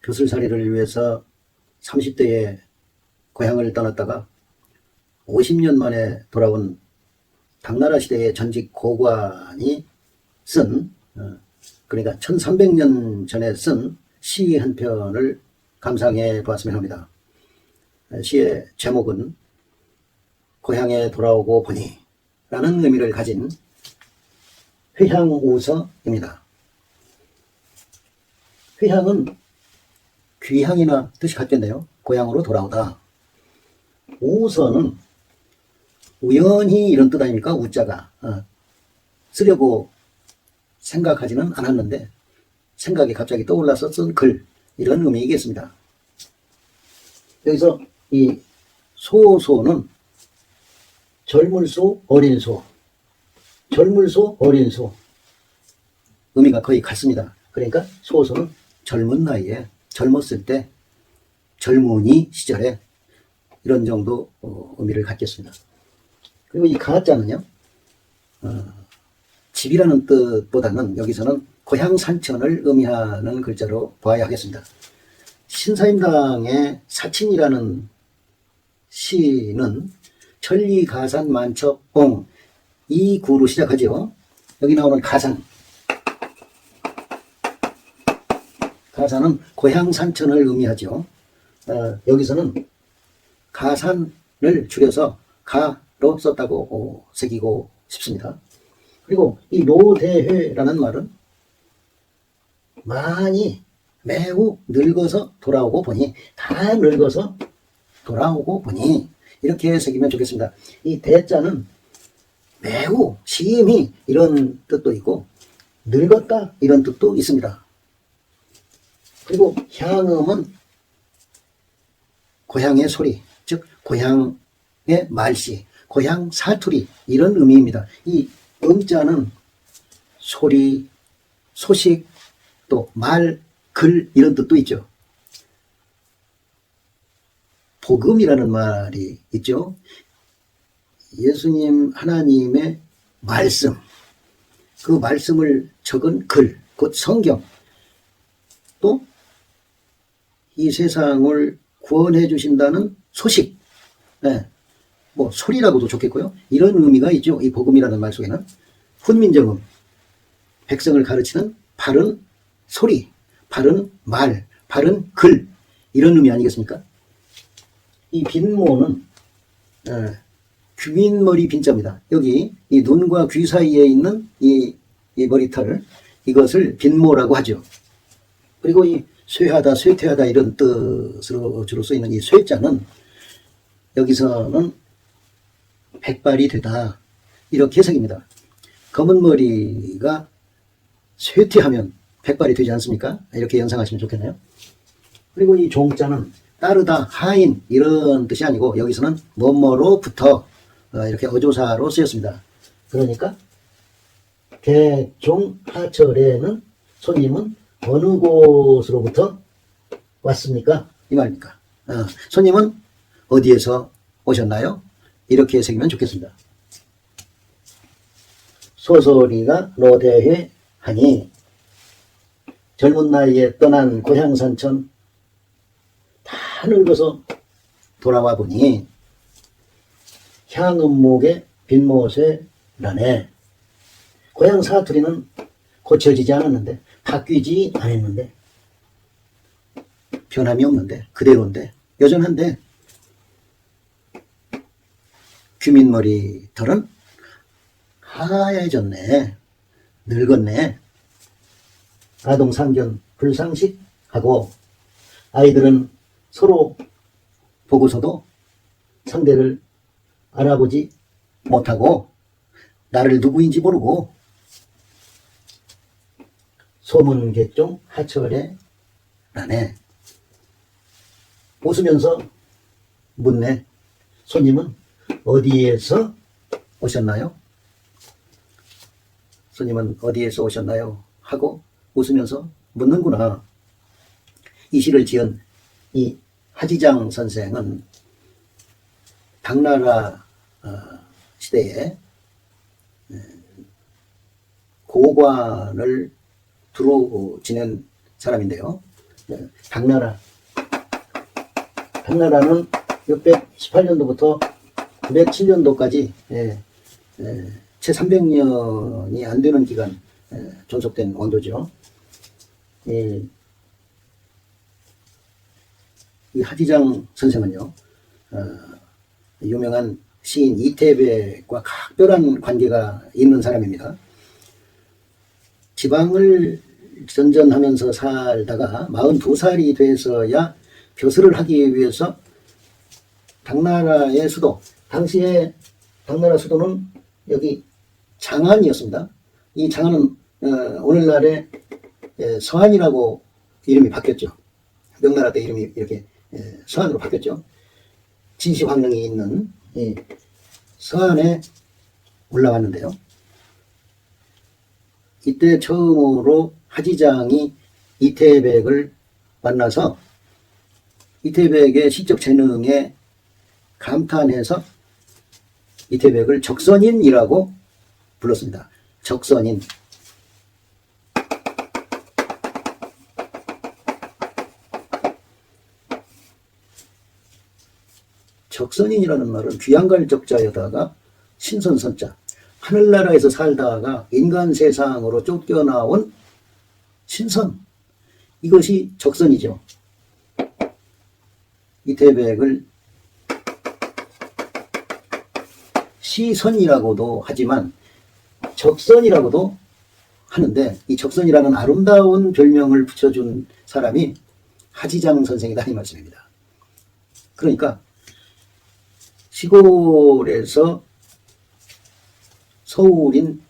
벼슬살이를 위해서 30대에 고향을 떠났다가 50년 만에 돌아온 당나라 시대의 전직 고관이 쓴, 그러니까 1300년 전에 쓴 시 한 편을 감상해 보았으면 합니다. 시의 제목은 고향에 돌아오고 보니 라는 의미를 가진 회향우서입니다. 회향은 귀향이나 뜻이 같겠네요. 고향으로 돌아오다. 우서는 우연히 이런 뜻 아닙니까? 우자가 쓰려고 생각하지는 않았는데 생각이 갑자기 떠올라서 쓴 글, 이런 의미이겠습니다. 여기서 이 소소는 젊을 소, 어린 소, 젊을 소, 어린 소, 의미가 거의 같습니다. 그러니까 소소는 젊은 나이에, 젊었을 때, 젊은이 시절에 이런 정도 의미를 갖겠습니다. 그리고 이 가자는요, 집이라는 뜻보다는 여기서는 고향 산천을 의미하는 글자로 보아야 하겠습니다. 신사임당의 사친이라는 시는 천리가산 만척옹 이 구로 시작하죠. 여기 나오는 가산, 가산은 고향 산천을 의미하죠. 여기서는 가산을 줄여서 가로 썼다고 새기고 싶습니다. 그리고 이 노대회라는 말은 많이, 매우 늙어서 돌아오고 보니, 다 늙어서 돌아오고 보니, 이렇게 새기면 좋겠습니다. 이 대자는 매우, 심히 이런 뜻도 있고 늙었다 이런 뜻도 있습니다. 그리고 향음은 고향의 소리, 즉 고향의 말씨, 고향 사투리, 이런 의미입니다. 이 음자는 소리, 소식, 또 말, 글, 이런 뜻도 있죠. 복음이라는 말이 있죠. 예수님 하나님의 말씀, 그 말씀을 적은 글, 곧 성경, 또 이 세상을 구원해 주신다는 소식, 뭐 소리라고도 좋겠고요. 이런 의미가 있죠. 이 복음이라는 말 속에는 훈민정음, 백성을 가르치는 바른 소리, 바른 말, 바른 글, 이런 의미 아니겠습니까? 이 빈모는 귀인머리 빈자입니다. 여기 이 눈과 귀 사이에 있는 이 머리털, 이것을 빈모라고 하죠. 그리고 이 쇠하다, 쇠퇴하다 이런 뜻으로 주로 쓰이는 이 쇠자는 여기서는 백발이 되다, 이렇게 해석입니다. 검은 머리가 쇠퇴하면 백발이 되지 않습니까? 이렇게 연상하시면 좋겠네요. 그리고 이 종자는 따르다, 하인, 이런 뜻이 아니고 여기서는 뭐뭐로부터, 이렇게 어조사로 쓰였습니다. 그러니까 개종하철에는 손님은 어느 곳으로부터 왔습니까? 이 말입니까? 손님은 어디에서 오셨나요? 이렇게 새기면 좋겠습니다. 소설이가 노대회 하니, 젊은 나이에 떠난 고향 산천 다 늙어서 돌아와 보니 향음목의 빈모세라네. 고향 사투리는 고쳐지지 않았는데, 바뀌지 않았는데, 변함이 없는데, 그대로인데, 여전한데, 귀민머리털은 하얘졌네, 늙었네. 아동상견 불상식하고 아이들은 서로 보고서도 상대를 알아보지 못하고 나를 누구인지 모르고 소문개종 하철에 라네. 웃으면서 묻네. 손님은 어디에서 오셨나요? 손님은 어디에서 오셨나요? 하고 웃으면서 묻는구나. 이 시를 지은 이 하지장 선생은 당나라 시대에 고관을 두루 지낸 사람인데요. 당나라는 618년도부터 907년도까지 채 300년이 안 되는 기간 존속된 왕조죠. 이 하지장 선생은요, 유명한 시인 이태백과 각별한 관계가 있는 사람입니다. 지방을 전전하면서 살다가 42살이 돼서야 벼슬을 하기 위해서 당나라의 수도, 당시에 당나라 수도는 여기 장안이었습니다. 이 장안은 오늘날의 서안이라고 이름이 바뀌었죠. 명나라 때 이름이 이렇게 서안으로 바뀌었죠. 진시황릉이 있는 서안에 올라왔는데요. 이때 처음으로 하지장이 이태백을 만나서 이태백의 시적 재능에 감탄해서 이태백을 적선인이라고 불렀습니다. 적선인. 적선인이라는 말은 귀양갈적자에다가 신선선자, 하늘나라에서 살다가 인간 세상으로 쫓겨나온 신선, 이것이 적선이죠. 이태백을 시선이라고도 하지만 적선이라고도 하는데, 이 적선이라는 아름다운 별명을 붙여준 사람이 하지장 선생이다 이 말씀입니다. 그러니까 시골에서 서울인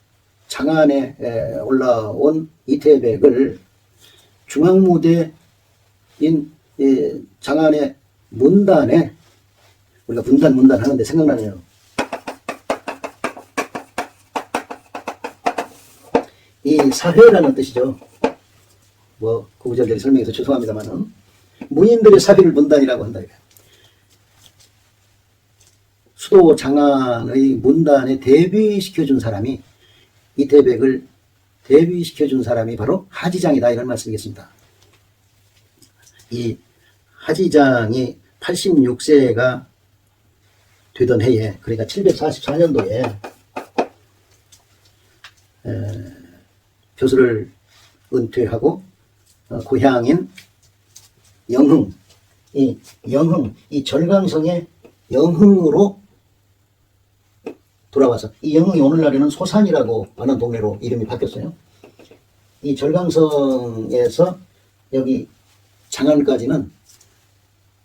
장안에 올라온 이태백을 중앙무대인 장안의 문단에, 우리가 문단 하는데 생각나네요. 이 사회라는 뜻이죠. 뭐 구구절절히 설명해서 죄송합니다만은 문인들의 사회를 문단이라고 한다. 수도 장안의 문단에 데뷔시켜준 사람이, 이태백을 데뷔시켜준 사람이 바로 하지장이다 이런 말씀이겠습니다. 이 하지장이 86세가 되던 해에, 그러니까 744년도에 벼슬을 은퇴하고 고향인 영흥, 이 절강성의 영흥으로 돌아와서, 이 영흥이 오늘날에는 소산이라고 하는 동네로 이름이 바뀌었어요. 이 절강성에서 여기 장안까지는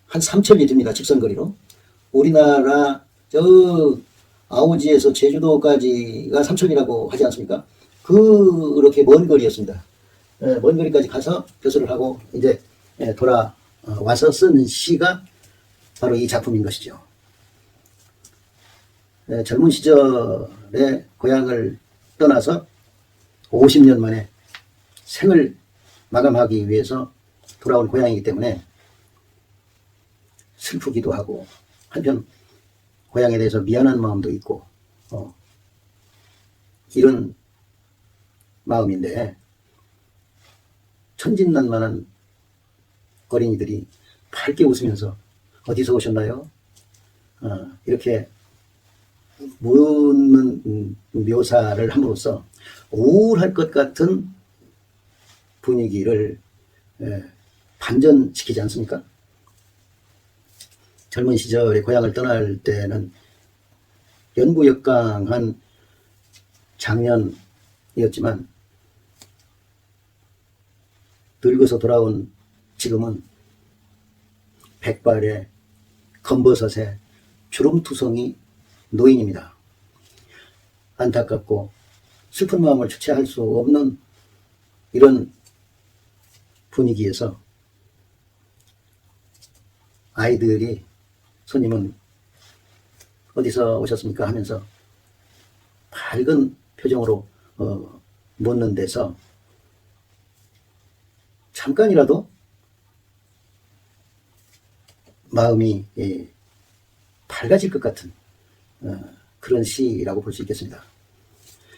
한 3천리 됩니다. 직선거리로. 우리나라 저 아오지에서 제주도까지가 3천리라고 하지 않습니까? 그렇게 먼 거리였습니다. 먼 거리까지 가서 벼슬을 하고 이제 돌아와서 쓴 시가 바로 이 작품인 것이죠. 젊은 시절에 고향을 떠나서 50년 만에 생을 마감하기 위해서 돌아온 고향이기 때문에 슬프기도 하고, 한편 고향에 대해서 미안한 마음도 있고, 이런 마음인데, 천진난만한 어린이들이 밝게 웃으면서 어디서 오셨나요? 이렇게 묻는 묘사를 함으로써 우울할 것 같은 분위기를 반전시키지 않습니까? 젊은 시절에 고향을 떠날 때는 연부역강한 장년이었지만, 늙어서 돌아온 지금은 백발에 검버섯에 주름투성이 노인입니다. 안타깝고 슬픈 마음을 주체할 수 없는 이런 분위기에서 아이들이, 손님은 어디서 오셨습니까 하면서 밝은 표정으로 묻는 데서 잠깐이라도 마음이 밝아질 것 같은 그런 시라고 볼 수 있겠습니다.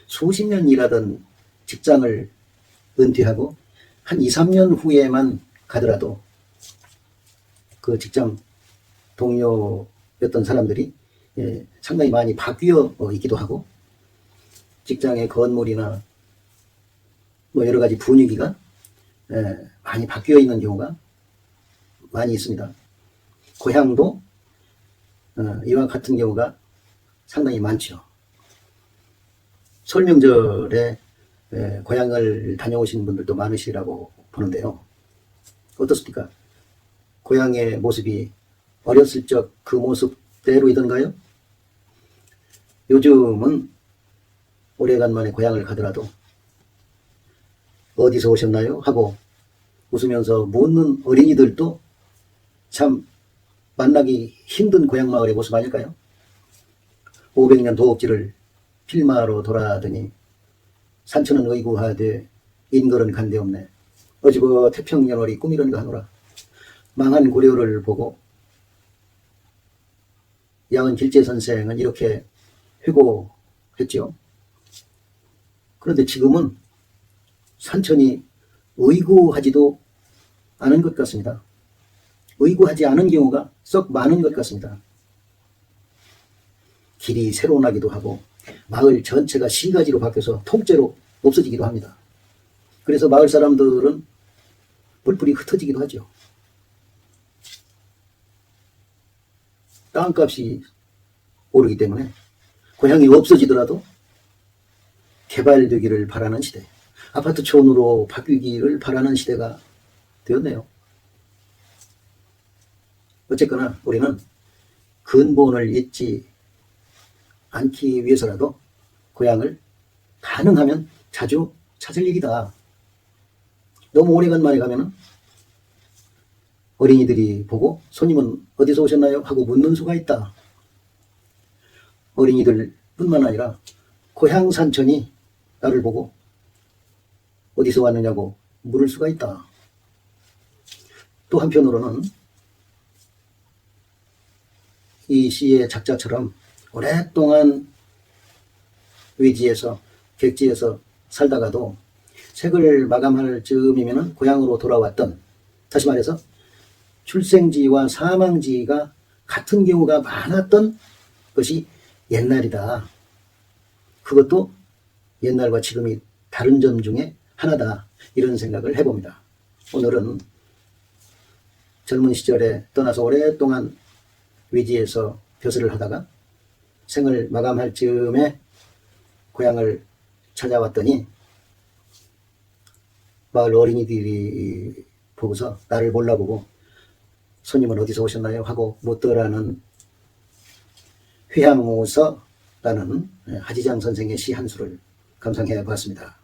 수십 년 일하던 직장을 은퇴하고 한 2, 3년 후에만 가더라도 그 직장 동료였던 사람들이 상당히 많이 바뀌어 있기도 하고, 직장의 건물이나 뭐 여러 가지 분위기가 많이 바뀌어 있는 경우가 많이 있습니다. 고향도 이와 같은 경우가 상당히 많죠. 설 명절에 고향을 다녀오신 분들도 많으시라고 보는데요. 어떻습니까? 고향의 모습이 어렸을 적 그 모습대로이던가요? 요즘은 오래간만에 고향을 가더라도 어디서 오셨나요? 하고 웃으면서 묻는 어린이들도 참 만나기 힘든 고향 마을의 모습 아닐까요? 500년 도읍지를 필마로 돌아다니 산천은 의구하되 인걸은 간데없네. 어지버 태평연월이 꿈이런가 하노라. 망한 고려를 보고 양은 길재 선생은 이렇게 회고했죠. 그런데 지금은 산천이 의구하지도 않은 것 같습니다. 의구하지 않은 경우가 썩 많은 것 같습니다. 길이 새로 나기도 하고 마을 전체가 시가지로 바뀌어서 통째로 없어지기도 합니다. 그래서 마을 사람들은 뿔뿔이 흩어지기도 하죠. 땅값이 오르기 때문에 고향이 없어지더라도 개발되기를 바라는 시대, 아파트촌으로 바뀌기를 바라는 시대가 되었네요. 어쨌거나 우리는 근본을 잊지 않기 위해서라도 고향을 가능하면 자주 찾을 일이다. 너무 오래간만에 가면은 어린이들이 보고 손님은 어디서 오셨나요? 하고 묻는 수가 있다. 어린이들 뿐만 아니라 고향 산천이 나를 보고 어디서 왔느냐고 물을 수가 있다. 또 한편으로는 이 시의 작자처럼 오랫동안 외지에서 객지에서 살다가도 책을 마감할 즈음이면 고향으로 돌아왔던, 다시 말해서 출생지와 사망지가 같은 경우가 많았던 것이 옛날이다. 그것도 옛날과 지금이 다른 점 중에 하나다. 이런 생각을 해봅니다. 오늘은 젊은 시절에 떠나서 오랫동안 외지에서 벼슬을 하다가 생을 마감할 즈음에 고향을 찾아왔더니 마을 어린이들이 보고서 나를 몰라보고 손님은 어디서 오셨나요? 하고 묻더라는 회향오서라는 하지장 선생의 시 한 수를 감상해 보았습니다.